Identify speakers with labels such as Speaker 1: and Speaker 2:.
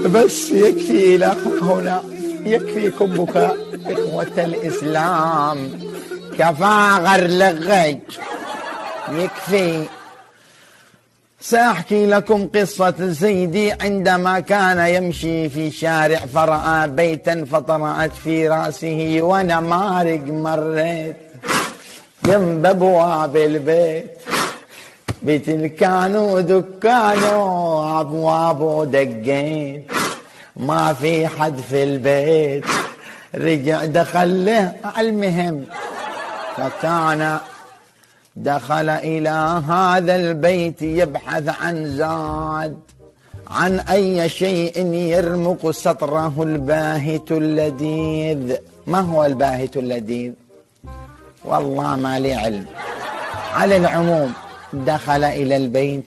Speaker 1: بس يكفي إلى هنا، يكفيكم بكاء إخوة الإسلام، كفى غرلغي يكفي. سأحكي لكم قصة زيدي عندما كان يمشي في شارع فرأى بيتا فطرأت في رأسه ونمارق مريت جنب أبواب البيت، بتلكانو دكانو أبوابه دقيت ما في حد في البيت، رجع دخل له المهم فكان دخل إلى هذا البيت يبحث عن زاد، عن أي شيء يرمق سطره الباهت اللذيذ. ما هو الباهت اللذيذ؟ والله ما لي علم. على العموم دخل إلى البيت